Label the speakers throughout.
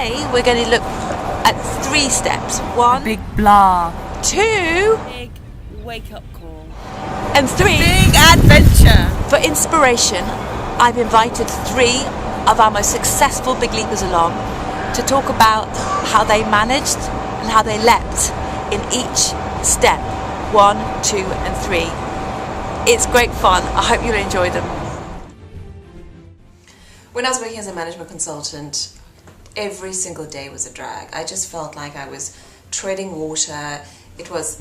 Speaker 1: Today we're going to look at 3 steps. 1,
Speaker 2: Big blah.
Speaker 1: 2,
Speaker 2: Big wake-up call.
Speaker 1: and 3.
Speaker 2: Big adventure.
Speaker 1: For inspiration, I've invited 3 of our most successful big leapers along to talk about how they managed and how they leapt in each step, 1, 2 and 3. It's great fun. I hope you'll enjoy them.
Speaker 3: When I was working as a management consultant, every single day was a drag. I just felt like I was treading water. It was,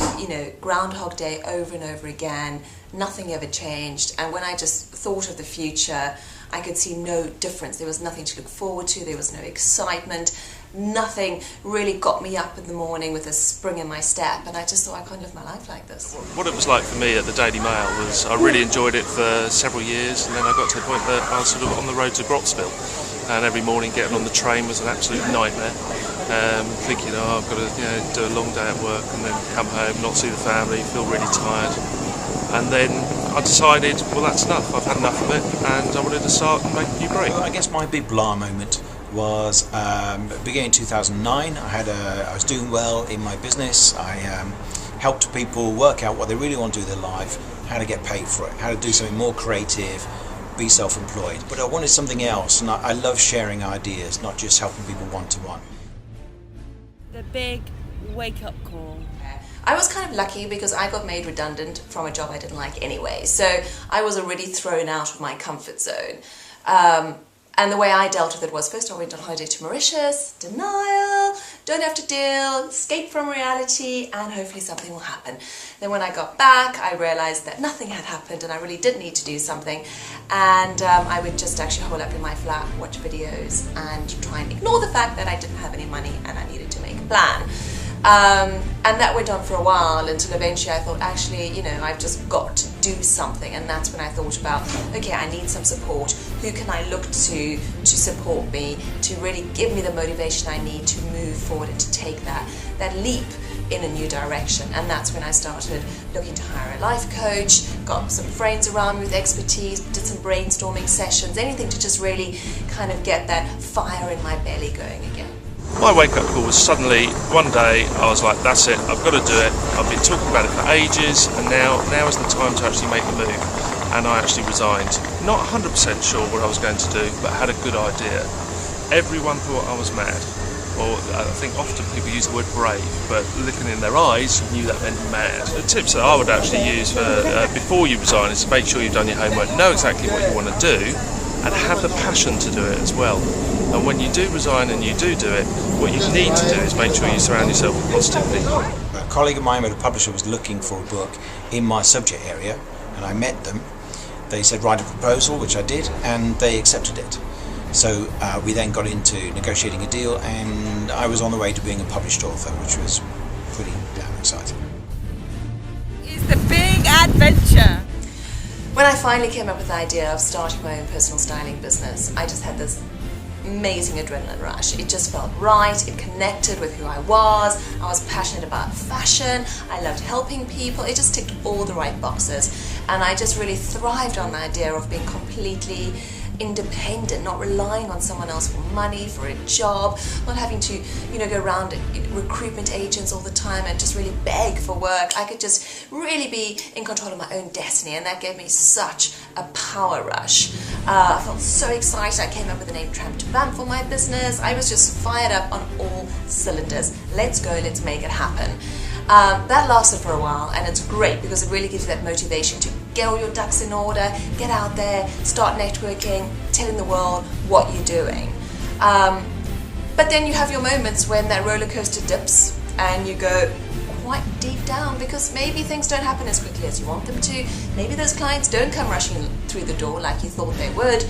Speaker 3: Groundhog Day over and over again. Nothing ever changed. And when I just thought of the future, I could see no difference. There was nothing to look forward to. There was no excitement. Nothing really got me up in the morning with a spring in my step. And I just thought, I can't live my life like this.
Speaker 4: What it was like for me at the Daily Mail was I really enjoyed it for several years, and then I got to the point that I was sort of on the road to Broxville, and every morning getting on the train was an absolute nightmare. Thinking, I've got to do a long day at work and then come home, not see the family, feel really tired. And then I decided, well, that's enough. I've had enough of it, and I wanted to start and make a new break.
Speaker 5: I guess my big blah moment was beginning in 2009. I was doing well in my business. I helped people work out what they really want to do with their life, how to get paid for it, how to do something more creative, be self-employed. But I wanted something else, and I love sharing ideas, not just helping people one-to-one.
Speaker 2: The big wake-up call.
Speaker 3: I was kind of lucky because I got made redundant from a job I didn't like anyway. So I was already thrown out of my comfort zone. And the way I dealt with it was, first I went on holiday to Mauritius, denial, don't have to deal, escape from reality, and hopefully something will happen. Then when I got back, I realized that nothing had happened and I really did need to do something. And I would just actually hole up in my flat, watch videos, and try and ignore the fact that I didn't have any money and I needed to make a plan. And that went on for a while until eventually I thought, actually, I've just got to do something. And that's when I thought about, okay, I need some support. Who can I look to support me, to really give me the motivation I need to move forward and to take that leap in a new direction? And that's when I started looking to hire a life coach, got some friends around me with expertise, did some brainstorming sessions, anything to just really kind of get that fire in my belly going again.
Speaker 4: My wake-up call was suddenly, one day, I was like, that's it, I've got to do it. I've been talking about it for ages, and now is the time to actually make the move. And I actually resigned. Not 100% sure what I was going to do, but had a good idea. Everyone thought I was mad. Or I think often people use the word brave, but looking in their eyes, knew that meant mad. The tips that I would actually use for before you resign is to make sure you've done your homework, know exactly what you want to do, and have the passion to do it as well. And when you do resign and you do it, what you need to do is make sure you surround yourself with positive people.
Speaker 5: A colleague of mine at a publisher was looking for a book in my subject area, and I met them. They said write a proposal, which I did, and they accepted it. So we then got into negotiating a deal, and I was on the way to being a published author, which was pretty damn exciting.
Speaker 2: It's the big adventure.
Speaker 3: When I finally came up with the idea of starting my own personal styling business, I just had this amazing adrenaline rush. It just felt right, it connected with who I was passionate about fashion, I loved helping people, it just ticked all the right boxes. And I just really thrived on the idea of being completely independent, not relying on someone else for money, for a job, not having to, go around recruitment agents all the time and just really beg for work. I could just really be in control of my own destiny, and that gave me such a power rush. I felt so excited. I came up with the name Tramp to Vamp for my business. I was just fired up on all cylinders. Let's go, let's make it happen. That lasted for a while, and it's great because it really gives you that motivation to get all your ducks in order, get out there, start networking, telling the world what you're doing. But then you have your moments when that roller coaster dips and you go quite deep down because maybe things don't happen as quickly as you want them to. Maybe those clients don't come rushing through the door like you thought they would.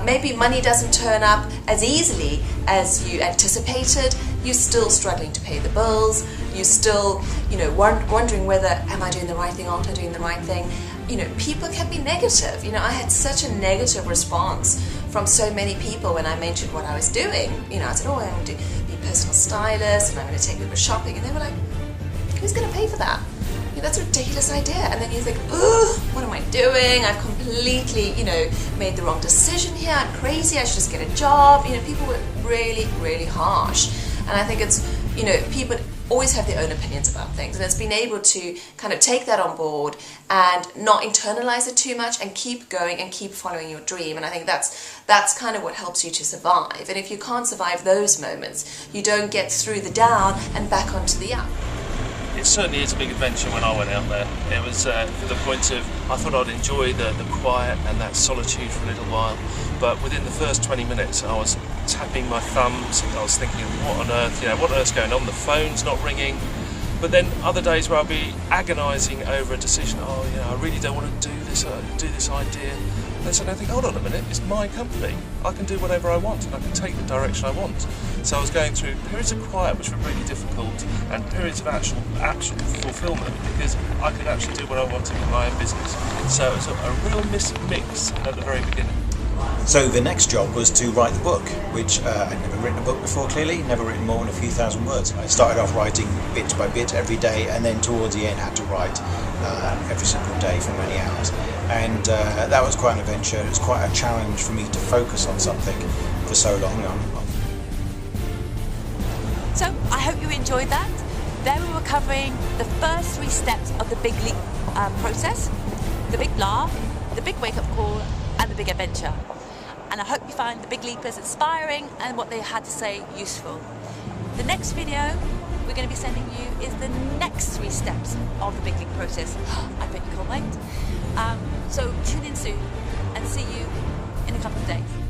Speaker 3: Maybe money doesn't turn up as easily as you anticipated. You're still struggling to pay the bills. You're still, wondering whether, am I doing the right thing, aren't I doing the right thing? People can be negative. I had such a negative response from so many people when I mentioned what I was doing. I said, I'm going to be a personal stylist and I'm going to take people shopping. And they were like, who's going to pay for that? that's a ridiculous idea. And then you think, ugh, what am I doing? I've completely, made the wrong decision here. I'm crazy. I should just get a job. People were really, really harsh. And I think it's, people always have their own opinions about things, and it's being able to kind of take that on board and not internalize it too much and keep going and keep following your dream. And I think that's kind of what helps you to survive. And if you can't survive those moments, you don't get through the down and back onto the up.
Speaker 4: It certainly is a big adventure when I went out there. It was to the point of, I thought I'd enjoy the quiet and that solitude for a little while, but within the first 20 minutes I was tapping my thumbs. I was thinking, what on earth's going on? The phone's not ringing. But then other days where I'll be agonising over a decision. I really don't want to do this idea. And so I think, hold on a minute, it's my company. I can do whatever I want, and I can take the direction I want. So I was going through periods of quiet, which were really difficult, and periods of actual fulfilment, because I could actually do what I wanted in my own business. So it was a real mix at the very beginning.
Speaker 5: So the next job was to write the book, which I'd never written a book before, clearly, never written more than a few thousand words. I started off writing bit by bit every day, and then towards the end had to write every single day for many hours. And that was quite an adventure. It was quite a challenge for me to focus on something for so long.
Speaker 1: So I hope you enjoyed that. There we were covering the first 3 steps of the Big Leap process: the big laugh, the big wake-up call, and the big adventure. And I hope you find the Big Leapers inspiring and what they had to say useful. The next video we're going to be sending you is the next 3 steps of the Big Leap process. I bet you can't wait. So tune in soon and see you in a couple of days.